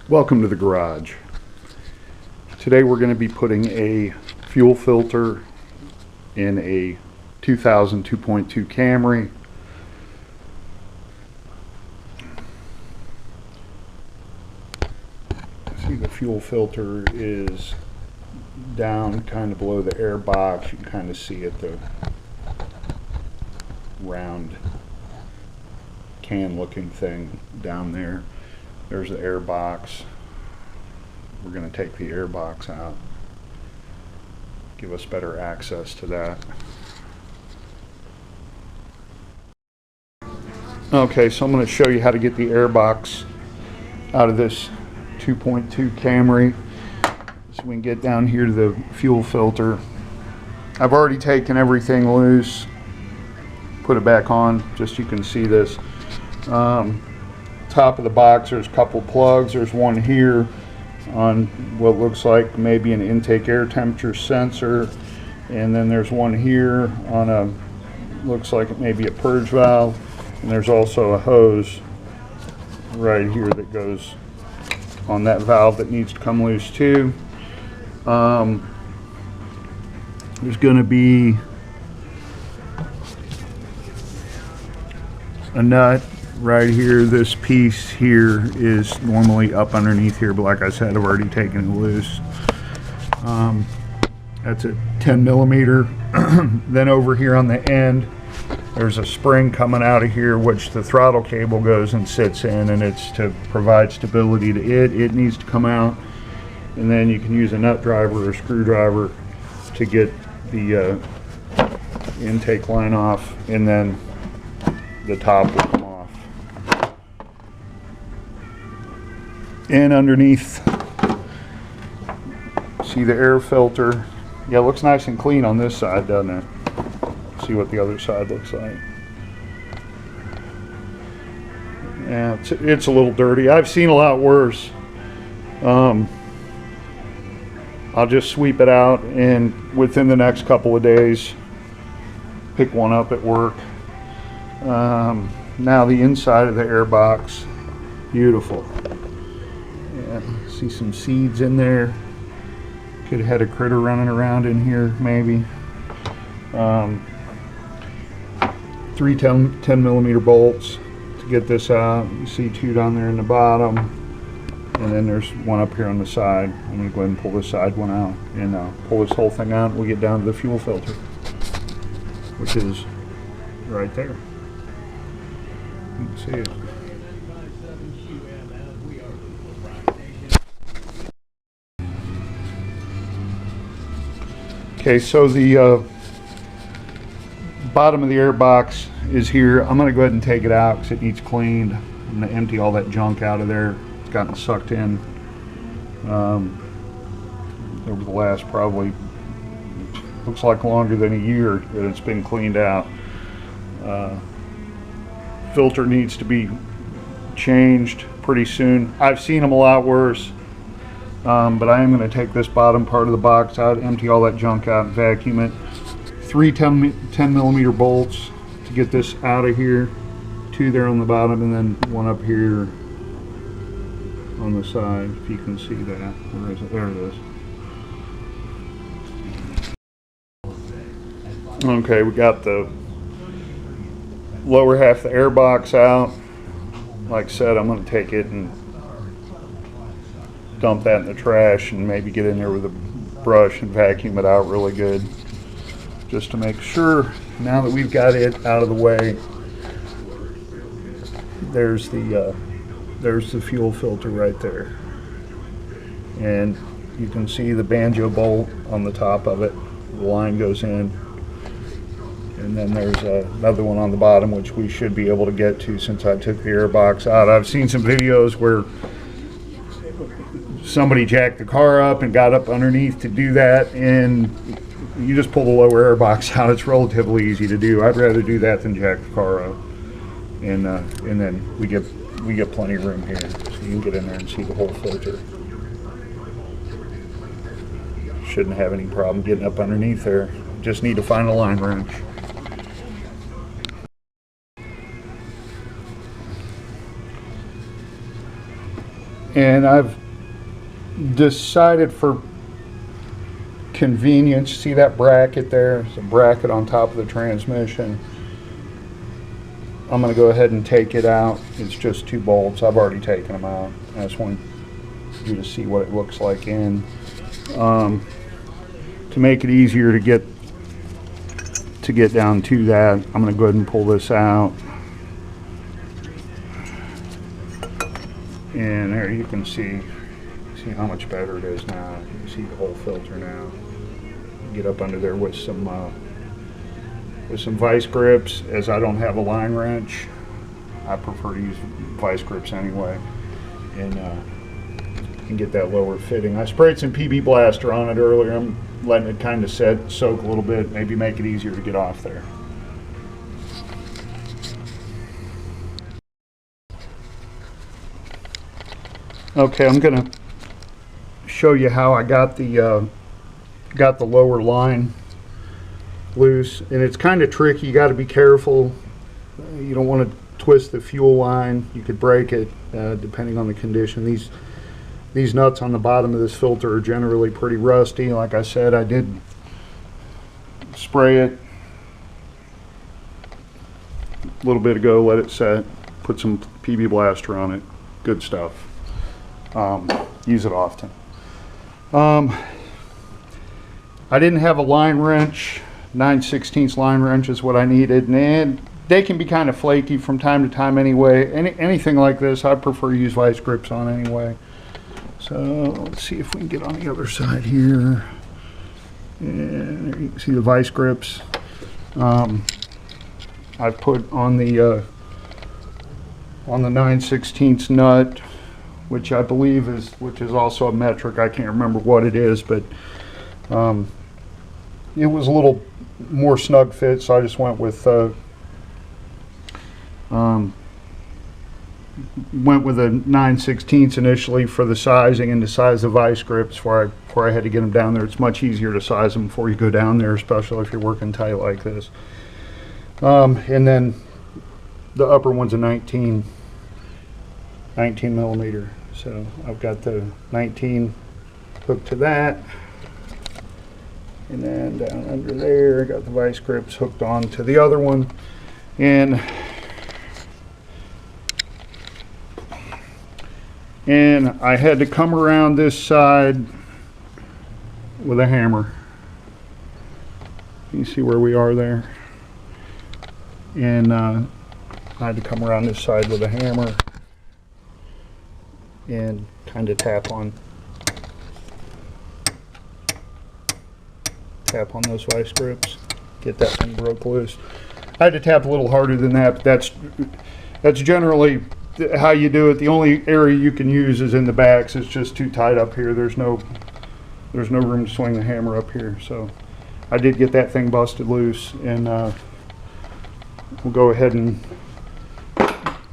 Welcome to the garage. Today we're going to be putting a fuel filter in a 2000 2.2 Camry. See, the fuel filter is down kind of below the air box. You can kind of see it, the round can looking thing down there. There's the air box. We're going to take the air box out, give us better access to that. Okay, so I'm going to show you how to get the air box out of this 2.2 Camry. So we can get down here to the fuel filter. I've already taken everything loose, put it back on, just so you can see this. Top of the box, there's a couple plugs. There's one here on what looks like maybe an intake air temperature sensor, and then there's one here on a, looks like it may be a purge valve, and there's also a hose right here that goes on that valve that needs to come loose too. There's going to be a nut right here. This piece here is normally up underneath here, but like I said, I've already taken it loose. That's a 10 millimeter. Then over here on the end, there's a spring coming out of here, which the throttle cable goes and sits in, and it's to provide stability to it. It needs to come out, and then you can use a nut driver or screwdriver to get the intake line off, and then the top will come off. And underneath, see the air filter. Yeah, it looks nice and clean on this side, doesn't it? See what the other side looks like. Yeah, it's a little dirty. I've seen a lot worse. I'll just sweep it out, and within the next couple of days, pick one up at work. Now the inside of the air box, beautiful. Yeah, see some seeds in there. Could have had a critter running around in here, maybe. 3 10 millimeter bolts to get this out. You see 2 down there in the bottom, and then there's one up here on the side. I'm going to go ahead and pull this side one out and pull this whole thing out, and we'll get down to the fuel filter, which is right there. You can see it. Okay, so the bottom of the air box is here. I'm going to go ahead and take it out because it needs cleaned. I'm going to empty all that junk out of there. It's gotten sucked in over the last probably, looks like longer than a year that it's been cleaned out. Filter needs to be changed pretty soon. I've seen them a lot worse. But I am going to take this bottom part of the box out, empty all that junk out, and vacuum it. 3 10 millimeter bolts to get this out of here. 2 there on the bottom, and then 1 up here on the side, if you can see that. Where is it? There it is. Okay, we got the lower half of the air box out. Like I said, I'm going to take it and dump that in the trash and maybe get in there with a brush and vacuum it out really good, just to make sure. Now that we've got it out of the way, there's the fuel filter right there, and you can see the banjo bolt on the top of it. The line goes in, and then there's another one on the bottom, which we should be able to get to since I took the air box out. I've seen some videos where somebody jacked the car up and got up underneath to do that, and you just pull the lower air box out. It's relatively easy to do. I'd rather do that than jack the car up, and then we get plenty of room here, so you can get in there and see the whole filter. Shouldn't have any problem getting up underneath there. Just need to find a line wrench. And I've decided for convenience, see that bracket there? There's a bracket on top of the transmission. I'm going to go ahead and take it out. It's just 2 bolts. I've already taken them out. I just want you to see what it looks like in. To make it easier to get down to that, I'm going to go ahead and pull this out. And there you can see how much better it is now. You can see the whole filter now. Get up under there with some vice grips. As I don't have a line wrench, I prefer to use vice grips anyway, and you can get that lower fitting. I sprayed some PB Blaster on it earlier. I'm letting it kind of soak a little bit, maybe make it easier to get off there. Okay, I'm gonna show you how I got the lower line loose, and it's kind of tricky. You got to be careful. You don't want to twist the fuel line. You could break it depending on the condition. These nuts on the bottom of this filter are generally pretty rusty. Like I said, I did spray it a little bit ago, let it set, put some PB Blaster on it. Good stuff. Use it often. I didn't have a line wrench. 9/16 line wrench is what I needed, and they can be kind of flaky from time to time anyway. Anything like this, I prefer to use vice grips on anyway. So let's see if we can get on the other side here. And there you can see the vice grips. I put on the 9/16 nut, which I believe is also a metric. I can't remember what it is, but it was a little more snug fit, so I just went with a 9/16 initially for the sizing and to size the vice grips before I had to get them down there. It's much easier to size them before you go down there, especially if you're working tight like this. And then the upper one's a 19 millimeter. So I've got the 19 hooked to that. And then down under there, I got the vice grips hooked on to the other one. And I had to come around this side with a hammer. You see where we are there? And I had to come around this side with a hammer and kind of tap on those vice grips, get that thing broke loose. I had to tap a little harder than that, but that's generally how you do it. The only area you can use is in the backs. It's just too tight up here. There's no room to swing the hammer up here. So I did get that thing busted loose, and we'll go ahead and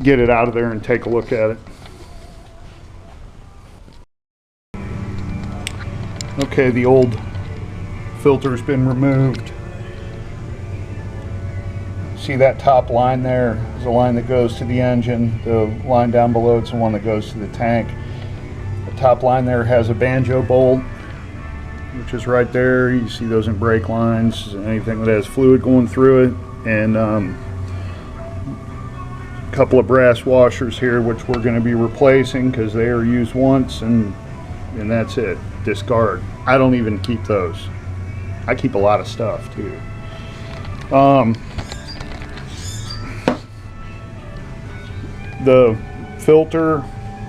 get it out of there and take a look at it. Okay, the old filter's been removed. See that top line there is a line that goes to the engine. The line down below it's the one that goes to the tank. The top line there has a banjo bolt, which is right there. You see those in brake lines, anything that has fluid going through it, and a couple of brass washers here, which we're going to be replacing because they are used once and that's it. Discard. I don't even keep those. I keep a lot of stuff too. The filter,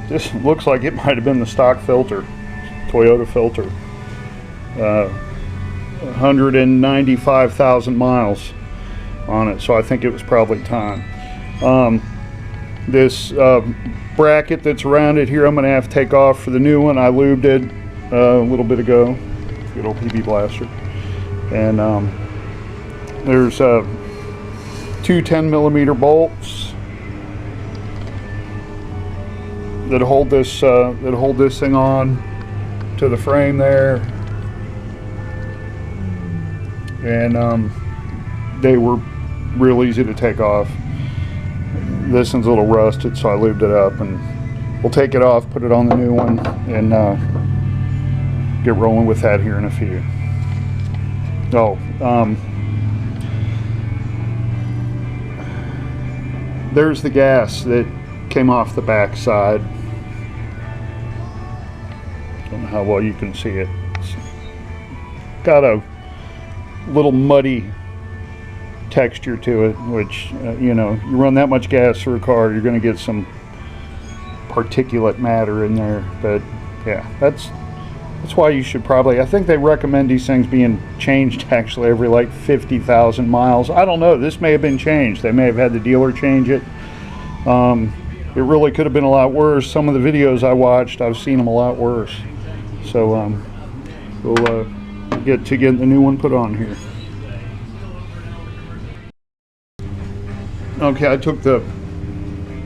this looks like it might have been the stock filter, Toyota filter. 195,000 miles on it, so I think it was probably time. This bracket that's around it here, I'm going to have to take off for the new one. I lubed it a little bit ago, good old PB Blaster. And there's two 10mm bolts that hold this thing on to the frame there, and they were real easy to take off. This one's a little rusted, so I lubed it up and we'll take it off, put it on the new one, and get rolling with that here in a few. Oh, there's the gas that came off the back side. Don't know how well you can see it. It's got a little muddy texture to it, which you know, you run that much gas through a car, you're going to get some particulate matter in there. But yeah, that's why you should probably, I think they recommend these things being changed actually every like 50,000 miles. I don't know, this may have been changed. They may have had the dealer change it. It really could have been a lot worse. Some of the videos I watched, I've seen them a lot worse. So we'll get to getting the new one put on here. Okay, I took the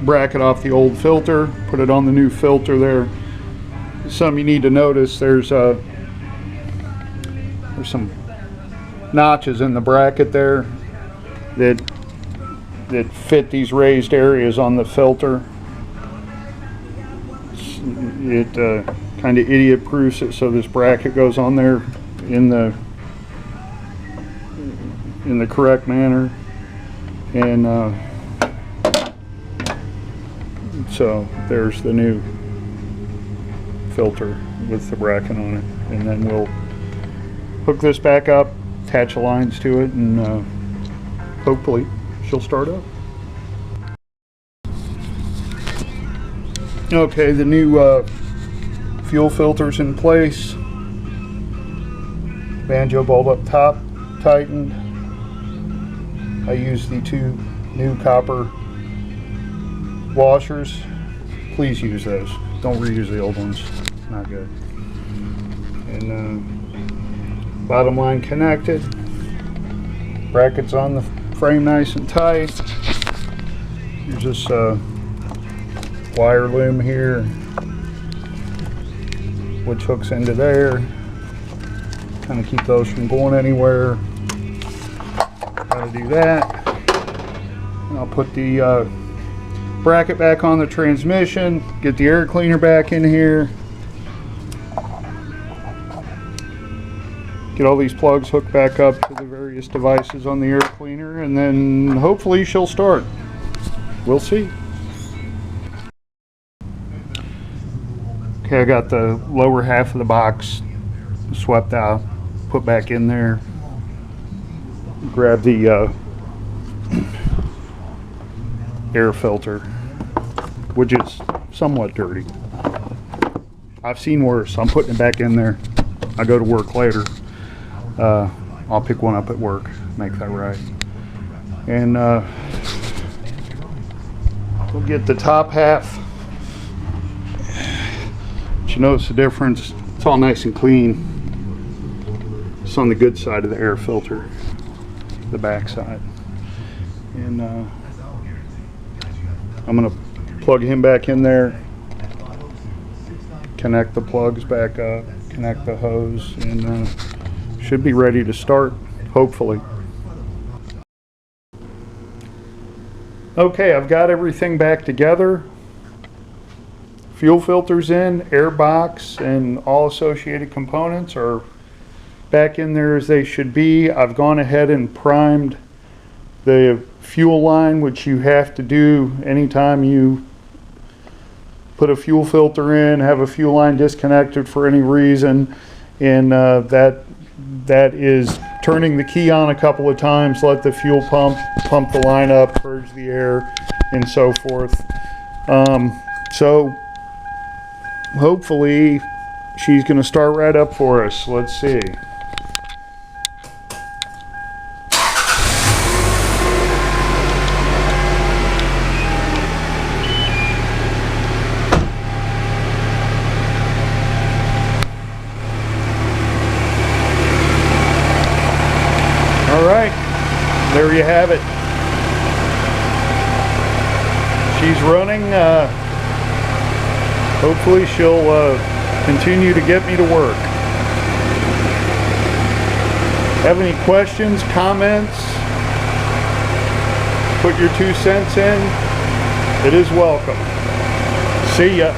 bracket off the old filter, put it on the new filter there. Something you need to notice, there's some notches in the bracket there that fit these raised areas on the filter. It kind of idiot proofs it so this bracket goes on there in the correct manner. And so there's the new filter with the bracket on it, and then we'll hook this back up, attach the lines to it, and hopefully she'll start up. Okay, the new fuel filter's in place. Banjo bolt up top tightened. I used the 2 new copper washers. Please use those. Don't reuse the old ones. Not good. And bottom line connected. Brackets on the frame nice and tight. Here's this wire loom here, which hooks into there. Kind of keep those from going anywhere. Gotta do that. And I'll put the bracket back on the transmission, get the air cleaner back in here, get all these plugs hooked back up to the various devices on the air cleaner, and then hopefully she'll start. We'll see. Okay, I got the lower half of the box swept out, put back in there, grab the air filter, which is somewhat dirty. I've seen worse. I'm putting it back in there. I go to work later. I'll pick one up at work, make that right. And we'll get the top half. But you notice the difference? It's all nice and clean. It's on the good side of the air filter, the back side. And I'm going to plug him back in there, connect the plugs back up, connect the hose, and should be ready to start, hopefully. Okay, I've got everything back together. Fuel filters in, air box, and all associated components are back in there as they should be. I've gone ahead and primed the fuel line, which you have to do anytime you put a fuel filter in, have a fuel line disconnected for any reason, and that is turning the key on a couple of times, let the fuel pump the line up, purge the air, and so forth. So hopefully she's going to start right up for us. Let's see. There you have it. She's running. Hopefully she'll continue to get me to work. Have any questions, comments? Put your 2 cents in. It is welcome. See ya.